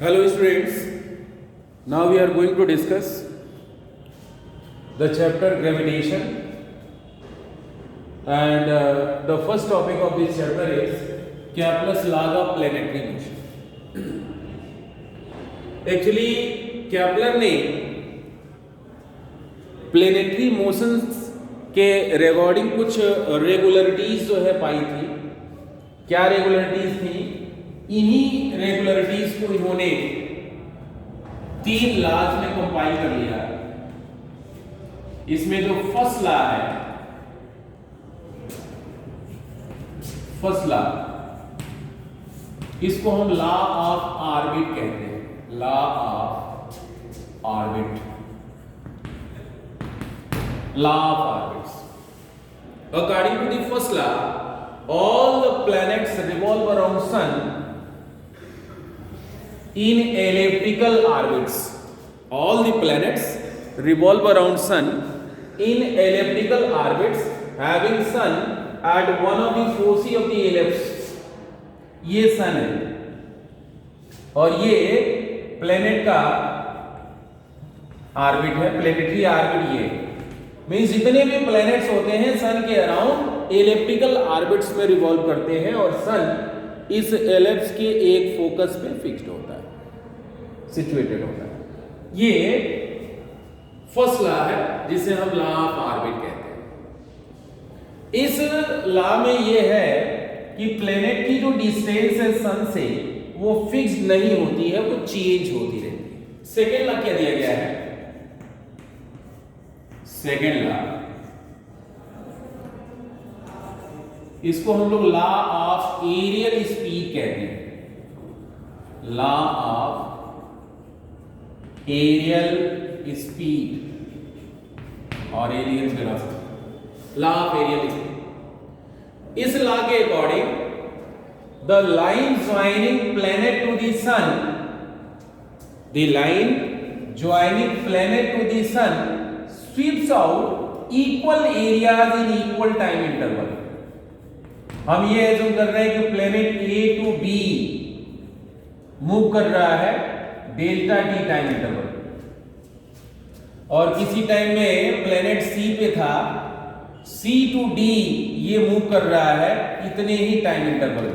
Hello students, now we are going to discuss the chapter gravitation and the first topic of this chapter is Kepler's law of planetary motion. Actually Kepler ने planetary motions के regarding कुछ regularities जो है पाई थी। क्या regularities थी? इन्हीं regularities को इन्होंने 3 लॉज में कंपाइल कर लिया। इसमें जो फर्स्ट लॉ है, फर्स्ट लॉ, इसको हम लॉ ऑफ ऑर्बिट कहते हैं। Law of orbit, law of orbits. According to the first law, all the planets revolve around sun in elliptical orbits. All the planets revolve around sun in elliptical orbits, having sun at one of the foci of the ellipse. ये sun है और ये planet का orbit है, planetary orbit. ये means जितने भी planets होते हैं सन के अराउंड एलिप्टिकल ऑर्बिट्स में रिवॉल्व करते हैं और सन इस एलिप्स के एक फोकस पे फिक्स्ड होता है, सिचुएटेड होता है। ये फर्स्ट लॉ है जिसे हम लॉ ऑफ ऑर्बिट कहते हैं। इस लॉ में ये है कि प्लैनेट की जो डिस्टेंस है सन से वो फिक्स्ड नहीं होती है, वो चेंज होती रहती है। सेकेंड लॉ क्या दिया गया है? सेकेंड लॉ, इसको हम लोग लॉ ऑफ एरियल स्पीड कहते हैं। लॉ ऑफ एरियल स्पीड और areal velocity, law of areal speed. इस लॉ के according the line joining planet to the sun, the line joining planet to the sun sweeps out equal areas in equal time interval. हम ये assume कर रहे हैं कि planet A to B move कर रहा है डेल्टा टी टाइम इंटरवल, और किसी टाइम में प्लेनेट C पे था, C टू D ये मूव कर रहा है इतने ही टाइम इंटरवल।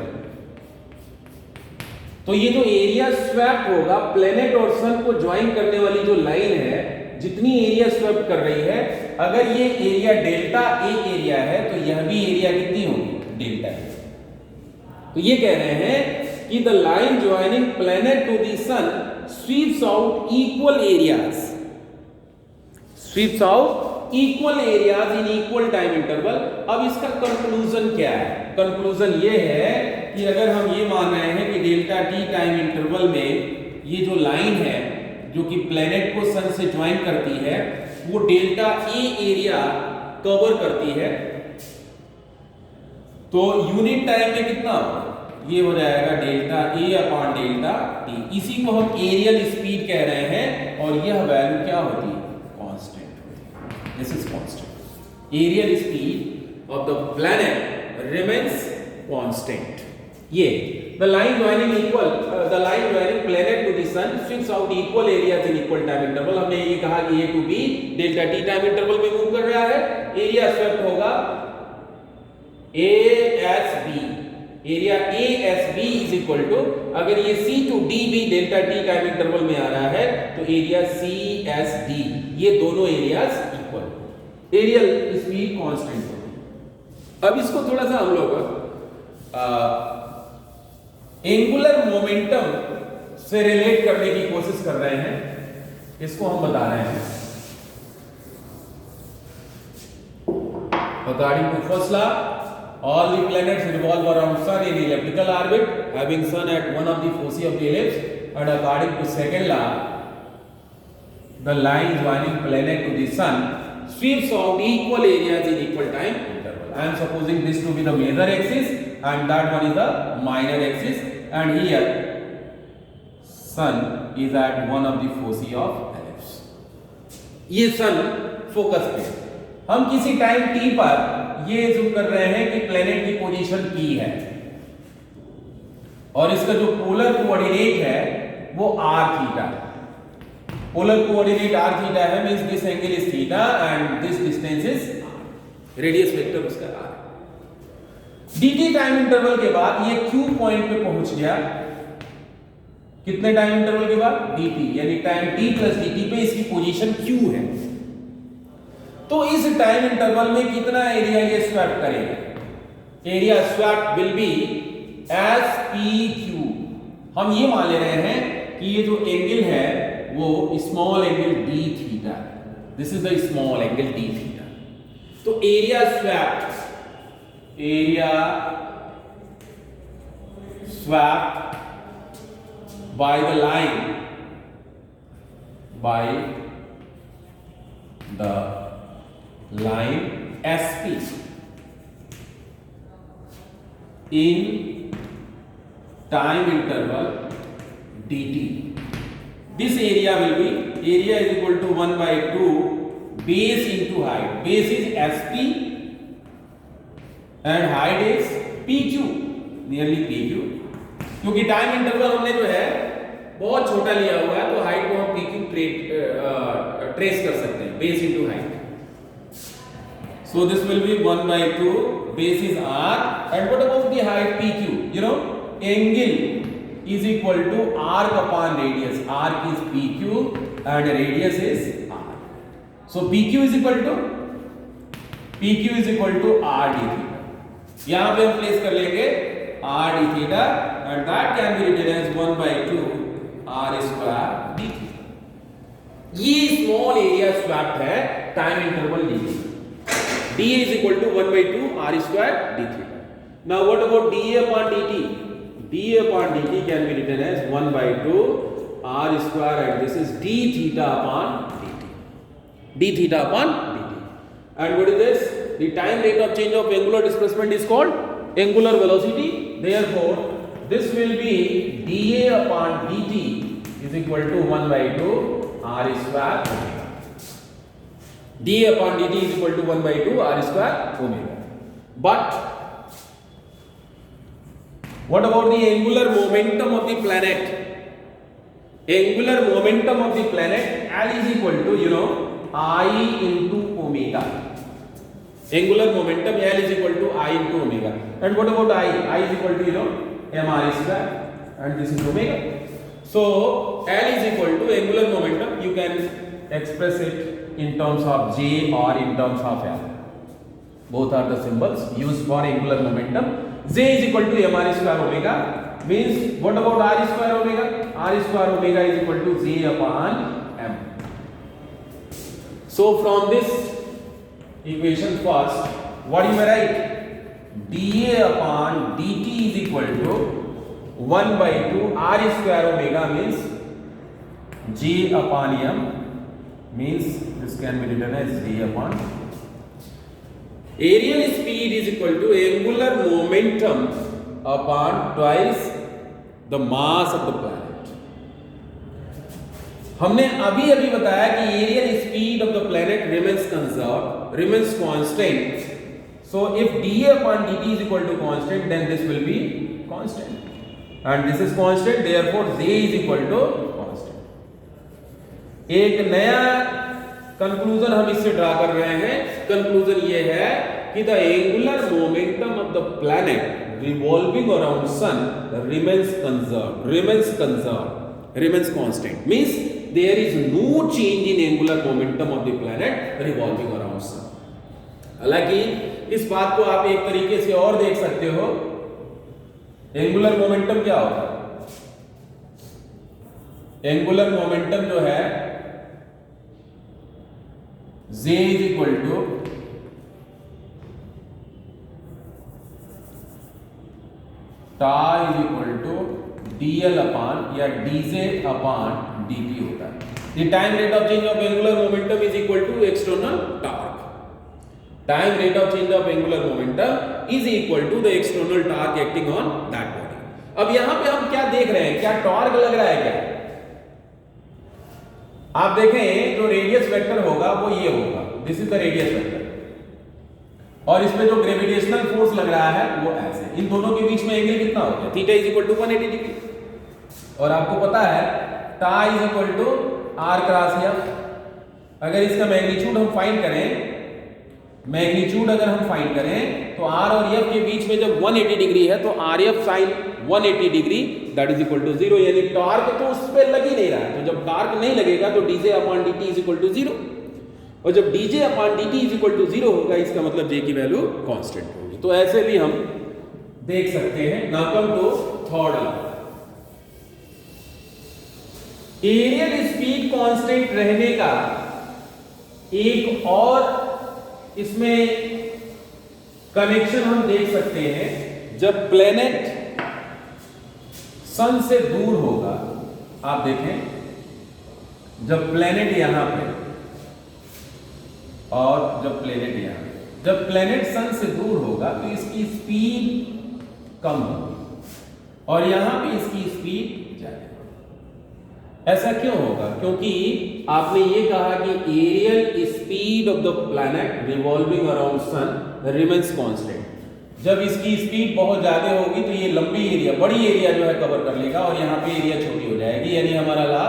तो ये जो एरिया स्वैप होगा, प्लेनेट और सन को ज्वाइन करने वाली जो लाइन है, जितनी एरिया स्वैप कर रही है, अगर ये एरिया डेल्टा ए एरिया है तो यह भी एरिया कितनी होगी? Delta A. तो ये कह रहे हैं कि the line joining planet to the sun sweeps out equal areas, sweeps out equal areas in equal time interval. अब इसका कंक्लूजन क्या है? कंक्लूजन ये है कि अगर हम ये मान रहे हैं कि डेल्टा टी टाइम इंटरवल में ये जो लाइन है जो कि प्लैनेट को सन से ज्वाइन करती है, वो डेल्टा ए एरिया कवर करती है, तो यूनिट टाइम में कितना होगा? ये हो जाएगा delta A upon delta T. इसी को हम एरियल स्पीड कह रहे हैं और यह वैल्यू क्या होती है? कांस्टेंट होती है। This is constant. Areal speed of the planet remains constant. ये the line joining planet to the sun sweeps out equal areas in equal time interval। हमने ये कहा कि A to B delta T time interval में move कर रहा है, area swept होगा ASB, area ASB is equal to, अगर ये C to D भी डेल्टा टी टाइम इंटरवल में आ रहा है तो एरिया CSD, ये दोनों areas equal, areal speed constant होगी। अब इसको थोड़ा सा हम लोग एंगुलर मोमेंटम से रिलेट करने की कोशिश कर रहे हैं। इसको हम बता रहे हैं according to first law, all the planets revolve around sun in elliptical orbit having sun at one of the foci of the ellipse, and according to second law the line joining planet to the sun sweeps out equal areas in equal time interval. I am supposing this to be the major axis and that one is the minor axis, and here sun is at one of the foci of ellipse. ये sun focus पे, हम किसी time t पर ये assume कर रहे हैं कि प्लेनेट की पोजीशन P है और इसका जो पोलर कोऑर्डिनेट है वो r थीटा है। पोलर कोऑर्डिनेट r थीटा है, means this angle is theta and this distance is r। Radius vector उसका r है। dt टाइम इंटरवल के बाद ये q पॉइंट पे पहुंच गया। कितने टाइम इंटरवल के बाद? dt, यानी टाइम t प्लस dt पे इसकी पोजीशन q है। तो इस टाइम इंटरवल में कितना एरिया ये स्वैप करेगा? Area swap will be S P Q. हम ये मान ले रहे हैं कि ये जो एंगल है वो small angle D theta, this is the small angle D theta. तो area swept by the line, SP in time interval dt. This area will be, area is equal to 1 by 2 base into height. Base is SP and height is PQ, nearly PQ. क्योंकि time interval हमने जो है बहुत छोटा लिया हुआ है, तो हाइट को हम PQ ट्रेस कर सकते हैं, base into height. So this will be 1 by 2, base is r, and what about the height PQ? You know, angle is equal to arc upon radius. Arc is PQ and radius is r. So PQ is equal to r d theta. यहाँ पे हम place कर लेंगे r d theta and that can be written as 1 by 2 r square d theta. ये small area swapped है time interval dt. dA is equal to 1 by 2 r square d theta. Now what about dA upon dt? dA upon dt can be written as 1 by 2 r square and this is d theta upon dt. d theta upon dt. And what is this? The time rate of change of angular displacement is called angular velocity. Therefore, this will be dA upon dt is equal to 1 by 2 r square omega. dA upon dt is equal to 1 by 2 r square omega. But what about the angular momentum of the planet? Angular momentum of the planet L is equal to, you know, I into omega. Angular momentum L is equal to I into omega. And what about I? I is equal to, you know, mr square and this is omega. So L is equal to angular momentum. You can express it in terms of J or in terms of L. Both are the symbols used for angular momentum. J is equal to mr square omega. Means what about r square omega? R square omega is equal to J upon m. So from this equation first, what you may write? dA upon dt is equal to 1 by 2 r square omega means J upon m, means this can be written as J upon. Aerial speed is equal to angular momentum upon twice the mass of the planet. हमने अभी बताया कि areal speed of the planet remains constant. So if dA upon dt is equal to constant, then this will be constant, and this is constant, therefore J is equal to constant. एक नया conclusion हम इससे draw कर रहे हैं। Conclusion ये है कि the angular momentum of the planet revolving around sun remains constant, means there is no change in angular momentum of the planet revolving around sun. हालांकि इस बात को आप एक तरीके से और देख सकते हो, एंगुलर मोमेंटम क्या होता है? एंगुलर मोमेंटम जो है J is equal to tau is equal to dl upon या dj upon dt होता है. The time rate of change of angular momentum is equal to external torque. Time rate of change of angular momentum is equal to the external torque acting on that body. अब यहां पे हम क्या देख रहे हैं? क्या टॉर्क लग रहा है क्या? आप देखें जो रेडियस वेक्टर होगा वो ये होगा, this is the radius vector, और इसमें जो ग्रेविटेशनल फोर्स लग रहा है वो ऐसे, इन दोनों के बीच में एंगल कितना हो गया? Theta is equal to 180 degree. और आपको पता है tau is equal to R cross F. अगर इसका मैग्नीट्यूड हम फाइंड करें, मैग्नीट्यूड अगर हम फाइंड करें तो आर और एफ के बीच में जब 180 डिग्री है तो R F sine 180 degree that is equal to 0, यानी टॉर्क तो उस पर लग ही नहीं रहा है। तो जब टॉर्क नहीं लगेगा तो D J upon dt is equal to 0, और जब dj upon dt is equal to 0 होगा इसका मतलब j की वैल्यू कांस्टेंट होगी। तो ऐसे भी हम देख सकते हैं। Now come to third law. Areal speed constant रहने का एक और इसमें कनेक्शन हम देख सकते हैं। जब प्लेनेट सन से दूर होगा, आप देखें जब प्लेनेट यहां पे और जब प्लेनेट यहां, जब प्लेनेट सन से दूर होगा तो इसकी स्पीड कम होगी और यहां पे इसकी स्पीड ज्यादा। ऐसा क्यों होगा? क्योंकि आपने ये कहा कि areal speed of the planet revolving around sun remains constant. जब इसकी स्पीड बहुत ज्यादा होगी तो ये लंबी एरिया, बड़ी एरिया जो है कवर कर लेगा और यहाँ पे एरिया छोटी हो जाएगी, यानी हमारा लॉ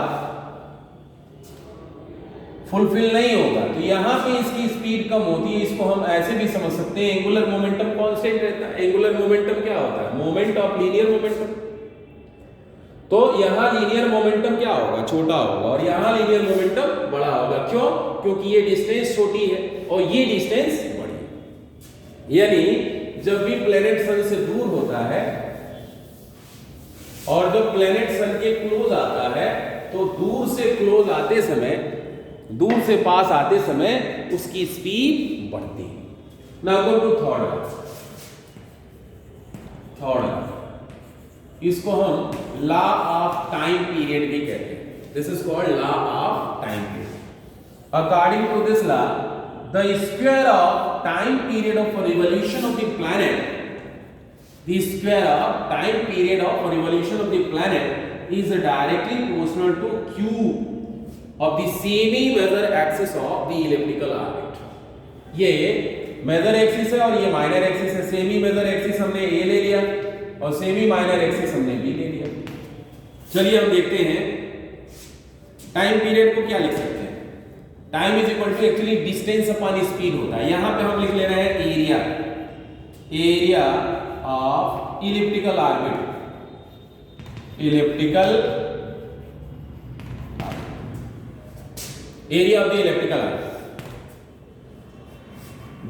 फुलफिल नहीं होगा। तो यहाँ पे इसकी स्पीड कम होती है। इसको हम ऐसे भी समझ सकते हैं, एंगुलर मोमेंटम कांस्टेंट रहता है। एंगुलर मोमेंटम क्या होता है? Moment of linear momentum. तो यहाँ लीनियर मोमेंटम क्या होगा? छोटा होगा, और यहाँ लीनियर मोमेंटम बड़ा होगा। क्यों? क्योंकि ये डिस्टेंस छोटी है और ये डिस्टेंस बड़ी है। यानी जब भी प्लेनेट सन से दूर होता है और जब प्लेनेट सन के क्लोज आता है तो दूर से क्लोज आते समय, दूर से पास आते समय उसकी स्पीड बढ़ती है। Now go to third. इसको हम लॉ ऑफ टाइम पीरियड भी कहते हैं। This is called law of time period. According to this law, the square of time period of revolution of the planet, the square of time period of revolution of the planet is directly proportional to cube of the semi major axis of the elliptical orbit. ये major axis है और ये minor axis है। Semi major axis हमने ए ले लिया और semi minor axis हमने बी ले लिया। चलिए हम देखते हैं टाइम पीरियड को क्या लिख सकते हैं। Time is equal to actually distance upon speed होता है। यहां पे हम लिख ले रहे हैं area, area of elliptical orbit, elliptical area of the elliptical orbit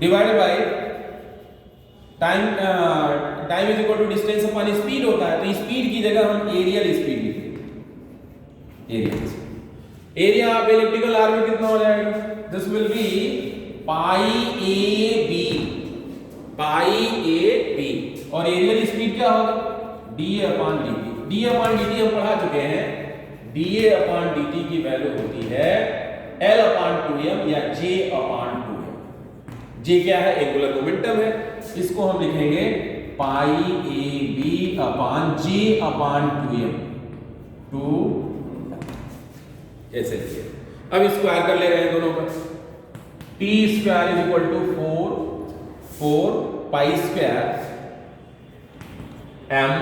divided by time is equal to distance upon speed होता है। तो स्पीड की जगह हम एरियल स्पीड लिखेंगे। एरिया ऑफ इलिप्टिकल ऑर्बिट कितना हो जाएगा? This will be pi A B, pi A B. और एरियल स्पीड क्या होगा? D upon D T. D upon D T हम पढ़ा चुके हैं। D A upon D T की वैल्यू होती है एल अपॉन 2m या जे अपॉन 2m। जे क्या है? एंगुलर मोमेंटम है। इसको हम लिखेंगे pi A B upon J upon 2m, 2 ऐसे लिखिए। अब स्क्वायर कर ले रहे हैं दोनों का। T square is equal to 4 pi square m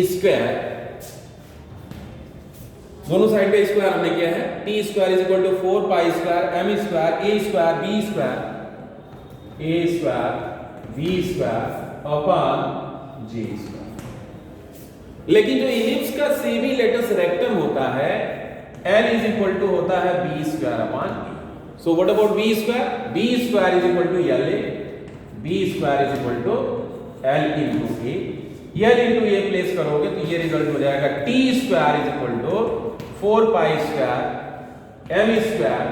square, दोनों साइड का स्क्वायर हमने किया है। T square is equal to 4 pi square m square a square b square, a square v square upon g square. लेकिन जो ellipse का semi latus rectum होता है l इज इक्वल टू होता है b square upon a। So what about b square? b square is equal to l a, b square is equal to l into a। l into a place करोगे तो ये result हो जाएगा t square is equal to 4 pi square m square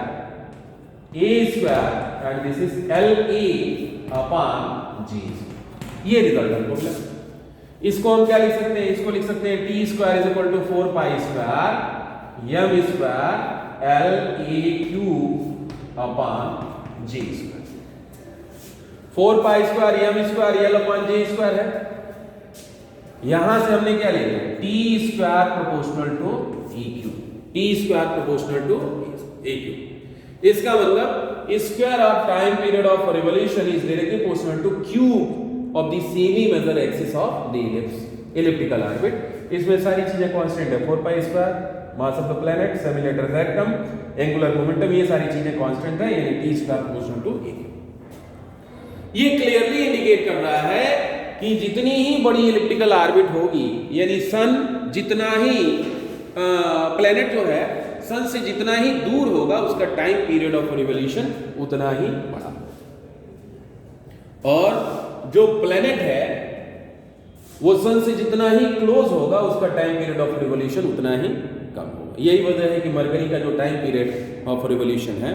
a square and this is l a upon g। ये result हमको मिला। इसको हम क्या लिख सकते हैं? इसको लिख सकते हैं T square is equal to 4 pi square M square L a cube upon G square. 4 pi square M square L upon G square है। यहां से हमने क्या ले लिया? T square proportional to a cube, T square proportional to a cube. इसका मतलब square of time period of revolution is directly proportional to cube of the semi major axis of the ellipse। Elliptical orbit. इसमें सारी चीजें constant है, 4 pi square, mass of the planet, semi-lateral rectum, angular momentum, ये सारी चीजें constant है, यानी T square proportional to ए। ये क्लियरली इंडिकेट कर रहा है कि जितनी ही बड़ी इलिप्टिकल ऑर्बिट होगी, यानी सन जितना ही प्लैनेट जो है सन से जितना ही दूर होगा, उसका टाइम पीरियड ऑफ रिवॉल्यूशन उतना ही बड़ा, और जो प्लैनेट है वो सन से जितना ही क्लोज होगा, उसका टाइम पीरियड ऑफ रिवॉल्यूशन उतना ही कम होगा। यही वजह है कि मरकरी का जो टाइम पीरियड ऑफ रिवॉल्यूशन है